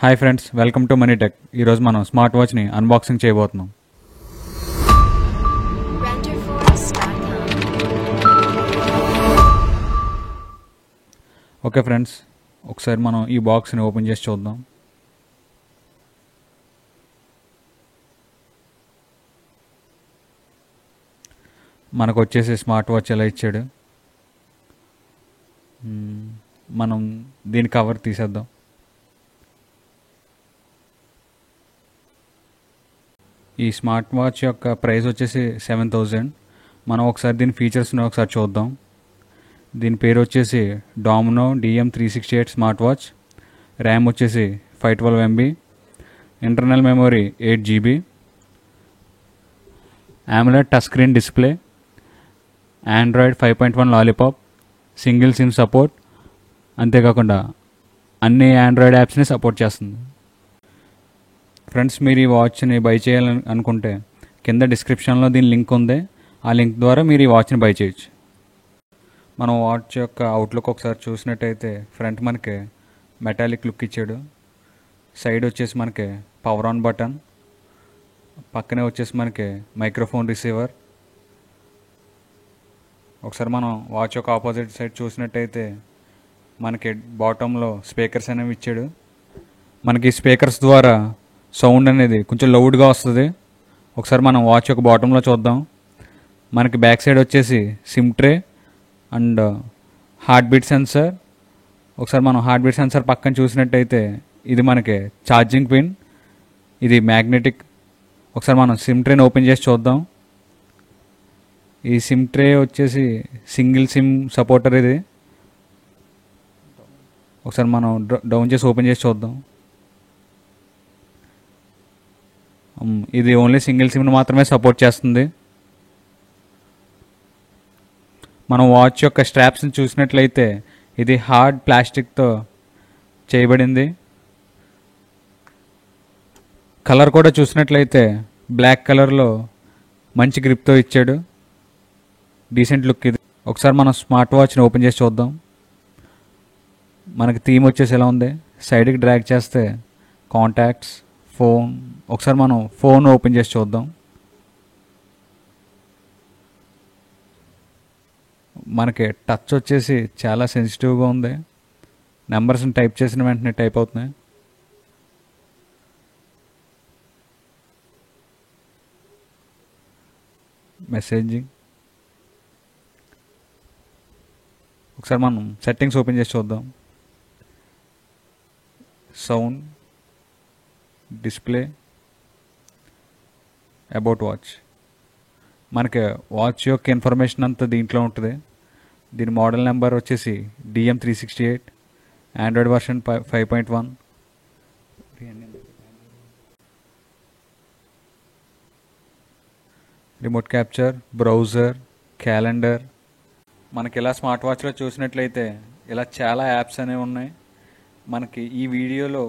Hi friends, welcome to money tech. ఈరోజు మనం smart వాచ్ని unboxing చేయబోతున్నాం. ఓకే ఫ్రెండ్స్, ఒకసారి మనం ఈ బాక్స్ని ఓపెన్ చేసి చూద్దాం. మనకు వచ్చేసి స్మార్ట్ వాచ్ ఎలా ఇచ్చాడు. మనం దీని కవర్ తీసేద్దాం. ఈ స్మార్ట్ వాచ్ యొక్క ప్రైస్ వచ్చేసి 7,000. మనం ఒకసారి దీని ఫీచర్స్ని ఒకసారి చూద్దాం. దీని పేరు వచ్చేసి domino DM368 smart watch. RAM వచ్చేసి 512 MB, internal memory 8 GB, AMOLED touch screen display, Android 5.1 lollipop, single SIM support, అంతేకాకుండా అన్ని ఆండ్రాయిడ్ యాప్స్ని సపోర్ట్ చేస్తుంది. ఫ్రెండ్స్, మీరు ఈ వాచ్ని బై చేయాలని అనుకుంటే కింద డిస్క్రిప్షన్లో దీని లింక్ ఉంది. ఆ లింక్ ద్వారా మీరు ఈ వాచ్ని బై చేయొచ్చు. మనం వాచ్ యొక్క అవుట్లుక్ ఒకసారి చూసినట్టయితే ఫ్రంట్ మనకి మెటాలిక్ లుక్ ఇచ్చాడు. సైడ్ వచ్చేసి మనకి పవర్ ఆన్ బటన్, పక్కనే వచ్చేసి మనకి మైక్రోఫోన్ రిసీవర్. ఒకసారి మనం వాచ్ యొక్క ఆపోజిట్ సైడ్ చూసినట్టయితే మనకి బాటంలో స్పీకర్స్ అనేవి ఇచ్చాడు. మనకి స్పీకర్స్ ద్వారా సౌండ్ అనేది కొంచెం లౌడ్గా వస్తుంది. ఒకసారి మనం వాచ్ యొక్క బాటంలో చూద్దాం. మనకి బ్యాక్ సైడ్ వచ్చేసి SIM tray and heart beat sensor. ఒకసారి మనం హార్ట్ బీట్ సెన్సర్ పక్కన చూసినట్టయితే ఇది మనకి ఛార్జింగ్ పిన్, ఇది మ్యాగ్నెటిక్. ఒకసారి మనం సిమ్ ట్రేని ఓపెన్ చేసి చూద్దాం. ఈ సిమ్ ట్రే వచ్చేసి సింగిల్ సిమ్ సపోర్టర్. ఇది ఒకసారి మనం డౌన్ చేసి ఓపెన్ చేసి చూద్దాం. ఇది ఓన్లీ సింగిల్ సిమ్ని మాత్రమే సపోర్ట్ చేస్తుంది. మనం వాచ్ యొక్క స్ట్రాప్స్ని చూసినట్లయితే ఇది హార్డ్ ప్లాస్టిక్తో చేయబడింది. కలర్ కూడా చూసినట్లయితే బ్లాక్ కలర్లో మంచి గ్రిప్తో ఇచ్చాడు. డీసెంట్ లుక్ ఇది. ఒకసారి మనం స్మార్ట్ వాచ్ని ఓపెన్ చేసి చూద్దాం. మనకి థీమ్ వచ్చేసి ఎలా ఉంది. సైడ్కి డ్రాగ్ చేస్తే కాంటాక్ట్స్, ఫోన్. ఒకసారి మనం ఫోన్ ఓపెన్ చేసి చూద్దాం. మనకి టచ్ వచ్చేసి చాలా సెన్సిటివ్గా ఉంది. నెంబర్స్ని టైప్ చేసిన వెంటనే టైప్ అవుతున్నాయి. మెసేజింగ్. ఒకసారి మనం సెట్టింగ్స్ ఓపెన్ చేసి చూద్దాం. Sound, display, about watch. మనకి వాచ్ యొక్క ఇన్ఫర్మేషన్ అంతా దీంట్లో ఉంటుంది. దీని మోడల్ నెంబర్ వచ్చేసి DM368, Android version 5.1. Remote capture, browser, calendar. మనకి ఇలా స్మార్ట్ వాచ్లో చూసినట్లయితే ఇలా చాలా యాప్స్ అనేవి ఉన్నాయి. మనకి ఈ వీడియోలో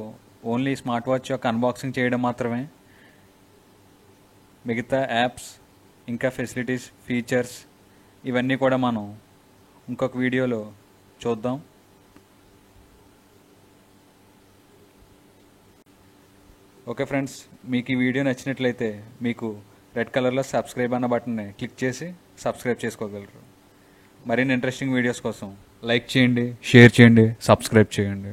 ఓన్లీ స్మార్ట్ వాచ్ యొక్క అన్బాక్సింగ్ చేయడం మాత్రమే. మిగతా యాప్స్, ఇంకా ఫెసిలిటీస్, ఫీచర్స్ ఇవన్నీ కూడా మనం ఇంకొక వీడియోలో చూద్దాం. ఓకే ఫ్రెండ్స్, మీకు ఈ వీడియో నచ్చినట్లయితే మీకు రెడ్ కలర్లో సబ్స్క్రైబ్ అన్న బటన్ని క్లిక్ చేసి సబ్స్క్రైబ్ చేసుకోగలరు. మరిన్ని ఇంట్రెస్టింగ్ వీడియోస్ కోసం లైక్ చేయండి, షేర్ చేయండి, సబ్స్క్రైబ్ చేయండి.